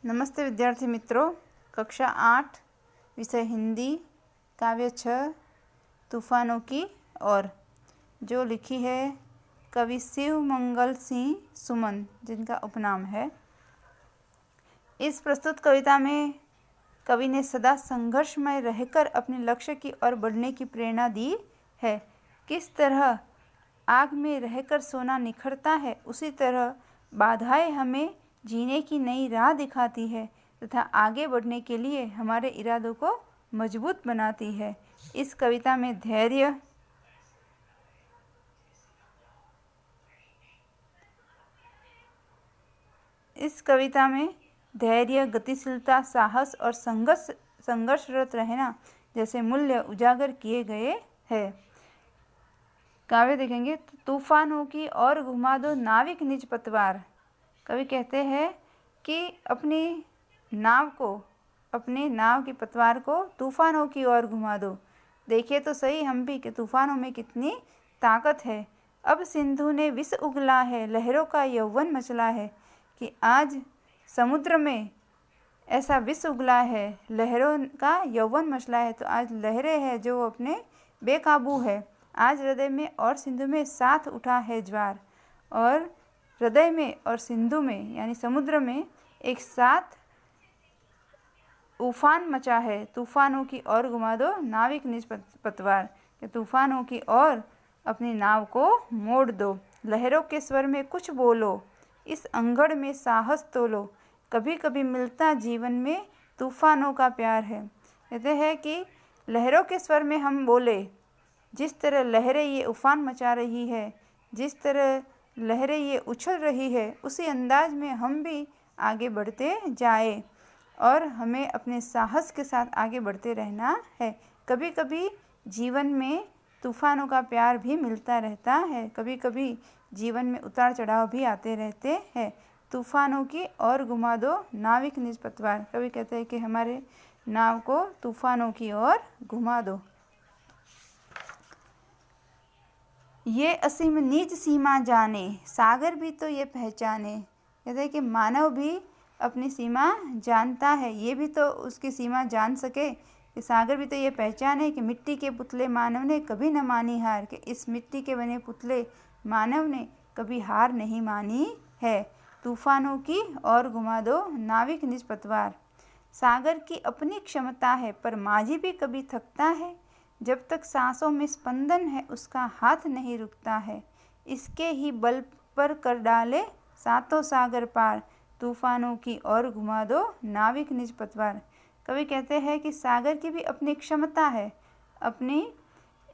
नमस्ते विद्यार्थी मित्रों। कक्षा 8 विषय हिंदी, काव्य 6 तूफानों की ओर, जो लिखी है कवि शिव मंगल सिंह सुमन, जिनका उपनाम है। इस प्रस्तुत कविता में कवि ने सदा संघर्षमय रहकर अपने लक्ष्य की ओर बढ़ने की प्रेरणा दी है। किस तरह आग में रहकर सोना निखरता है, उसी तरह बाधाएं हमें जीने की नई राह दिखाती है तथा आगे बढ़ने के लिए हमारे इरादों को मजबूत बनाती है। इस कविता में धैर्य, गतिशीलता, साहस और संघर्षरत रहना जैसे मूल्य उजागर किए गए हैं। काव्य देखेंगे। तूफानों की ओर घुमा दो नाविक निज पतवार। कवि कहते हैं कि अपनी नाव की पतवार को तूफानों की ओर घुमा दो। देखिए तो सही हम भी कि तूफानों में कितनी ताकत है। अब सिंधु ने विष उगला है, लहरों का यौवन मचला है। कि आज समुद्र में ऐसा विष उगला है, लहरों का यौवन मचला है। तो आज लहरें हैं जो अपने बेकाबू है। आज हृदय में और सिंधु में साथ उठा है ज्वार। और हृदय में और सिंधु में यानी समुद्र में एक साथ उफान मचा है। तूफानों की ओर घुमा दो नाविक निज पतवार। कि तूफानों की ओर अपनी नाव को मोड़ दो। लहरों के स्वर में कुछ बोलो, इस अंगड़ में साहस तोलो। कभी कभी मिलता जीवन में तूफानों का प्यार है। कहते हैं कि लहरों के स्वर में हम बोले, जिस तरह लहरें ये उफान मचा रही है, जिस तरह लहरें ये उछल रही है, उसी अंदाज में हम भी आगे बढ़ते जाए और हमें अपने साहस के साथ आगे बढ़ते रहना है। कभी कभी जीवन में तूफानों का प्यार भी मिलता रहता है, कभी कभी जीवन में उतार चढ़ाव भी आते रहते हैं। तूफानों की ओर घुमा दो नाविक निज पतवार। कवि कहते हैं कि हमारे नाव को तूफानों की ओर घुमा दो। ये असीम निज सीमा जाने, सागर भी तो ये पहचाने। कहते हैं कि मानव भी अपनी सीमा जानता है, ये भी तो उसकी सीमा जान सके। कि सागर भी तो ये पहचाने कि मिट्टी के पुतले मानव ने कभी न मानी हार। कि इस मिट्टी के बने पुतले मानव ने कभी हार नहीं मानी है। तूफानों की ओर घुमा दो नाविक निज पतवार। सागर की अपनी क्षमता है, पर माझी भी कभी थकता है। जब तक सांसों में स्पंदन है, उसका हाथ नहीं रुकता है। इसके ही बल पर कर डाले सातों सागर पार। तूफानों की ओर घुमा दो नाविक निज पतवार। कवि कहते हैं कि सागर की भी अपनी क्षमता है, अपनी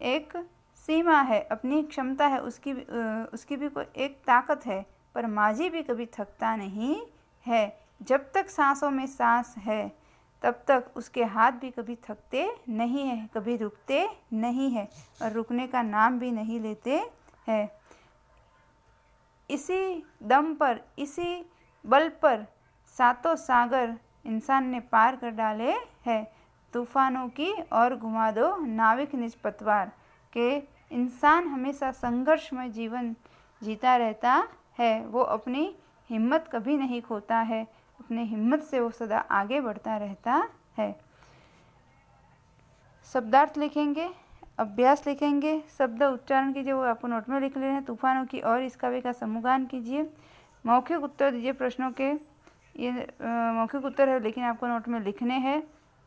एक सीमा है, अपनी क्षमता है, उसकी भी कोई एक ताकत है, पर माझी भी कभी थकता नहीं है। जब तक सांसों में सांस है, तब तक उसके हाथ भी कभी थकते नहीं हैं, कभी रुकते नहीं हैं और रुकने का नाम भी नहीं लेते हैं। इसी दम पर, इसी बल पर सातों सागर इंसान ने पार कर डाले हैं। तूफानों की ओर घुमा दो नाविक निज पतवार। के इंसान हमेशा संघर्षमय जीवन जीता रहता है। वो अपनी हिम्मत कभी नहीं खोता है, अपने हिम्मत से वो सदा आगे बढ़ता रहता है। शब्दार्थ लिखेंगे, अभ्यास लिखेंगे, शब्द उच्चारण कीजिए, वो आपको नोट में लिख ले रहे हैं। तूफानों की ओर इस काव्य का समूहगान कीजिए। मौखिक उत्तर दीजिए प्रश्नों के। ये मौखिक उत्तर है, लेकिन आपको नोट में लिखने हैं।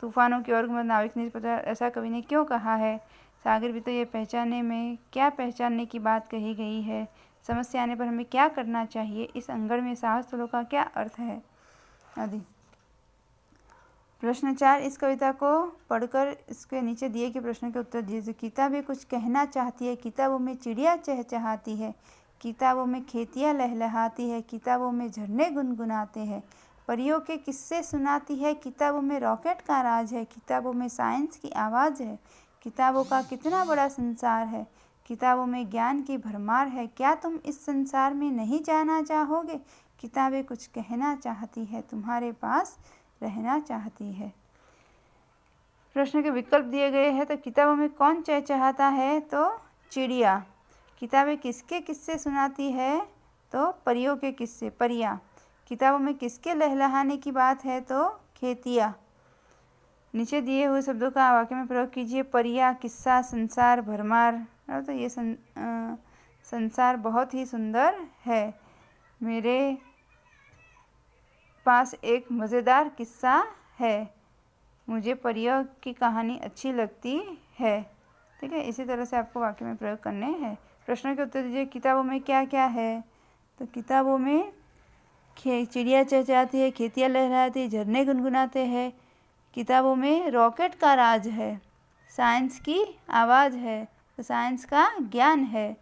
तूफानों की ओर नाविक निज पतवार ऐसा कवि ने क्यों कहा है? सागर भी तो ये पहचानने में क्या पहचानने की बात कही गई है? समस्या आने पर हमें क्या करना चाहिए? इस अंगड़ में साहस तोलो का क्या अर्थ है? आदि। प्रश्न 4, इस कविता को पढ़कर इसके नीचे दिए गए प्रश्न के उत्तर दीजिए। किताबें कुछ कहना चाहती है, किताबों में चिड़िया चहचहाती है, किताबों में खेतियाँ लहलहाती है, किताबों में झरने गुनगुनाते हैं, परियों के किस्से सुनाती है, किताबों में रॉकेट का राज है, किताबों में साइंस की आवाज़ है, किताबों का कितना बड़ा संसार है, किताबों में ज्ञान की भरमार है। क्या तुम इस संसार में नहीं जाना चाहोगे? किताबें कुछ कहना चाहती है, तुम्हारे पास रहना चाहती है। प्रश्न के विकल्प दिए गए हैं। तो किताबों में कौन चहचहाता है? तो चिड़िया। किताबें किसके किस्से सुनाती है? तो परियों के किस्से, परियां। किताबों में किसके लहलहाने की बात है? तो खेतिया। नीचे दिए हुए शब्दों का वाक्य में प्रयोग कीजिए। परिया, किस्सा, संसार, भरमार। तो ये संसार बहुत ही सुंदर है। मेरे पास एक मज़ेदार किस्सा है। मुझे परियों की कहानी अच्छी लगती है। ठीक है, इसी तरह से आपको वाक्य में प्रयोग करने हैं। प्रश्नों के उत्तर दीजिए। किताबों में क्या क्या है? तो किताबों में चिड़िया चहचहाती है, खेतियाँ लहराती है, झरने गुनगुनाते हैं। किताबों में रॉकेट का राज है, साइंस की आवाज़ है, तो साइंस का ज्ञान है।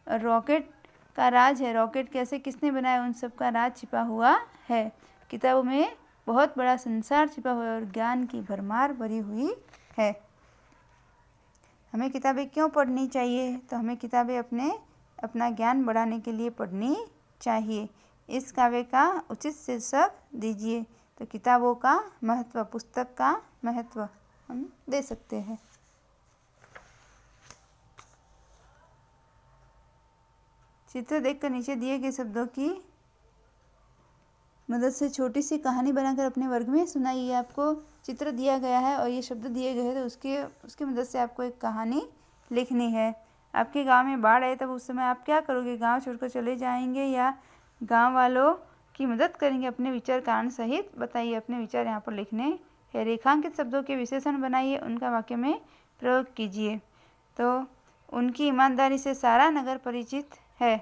और रॉकेट का राज है, रॉकेट कैसे किसने बनाया, उन सब का राज छिपा हुआ है। किताबों में बहुत बड़ा संसार छिपा हुआ है और ज्ञान की भरमार भरी हुई है। हमें किताबें क्यों पढ़नी चाहिए? तो हमें किताबें अपना ज्ञान बढ़ाने के लिए पढ़नी चाहिए। इस काव्य का उचित शीर्षक दीजिए। तो किताबों का महत्व, पुस्तक का महत्व हम दे सकते हैं। चित्र देखकर नीचे दिए गए शब्दों की मदद से छोटी सी कहानी बनाकर अपने वर्ग में सुनाइए। आपको चित्र दिया गया है और ये शब्द दिए गए हैं, तो उसकी मदद से आपको एक कहानी लिखनी है। आपके गांव में बाढ़ आए तब उस समय आप क्या करोगे? गांव छोड़कर चले जाएंगे या गांव वालों की मदद करेंगे? अपने विचार कारण सहित बताइए। अपने विचार यहाँ पर लिखने हैं। रेखांकित शब्दों के विशेषण बनाइए, उनका वाक्य में प्रयोग कीजिए। तो उनकी ईमानदारी से सारा नगर परिचित है।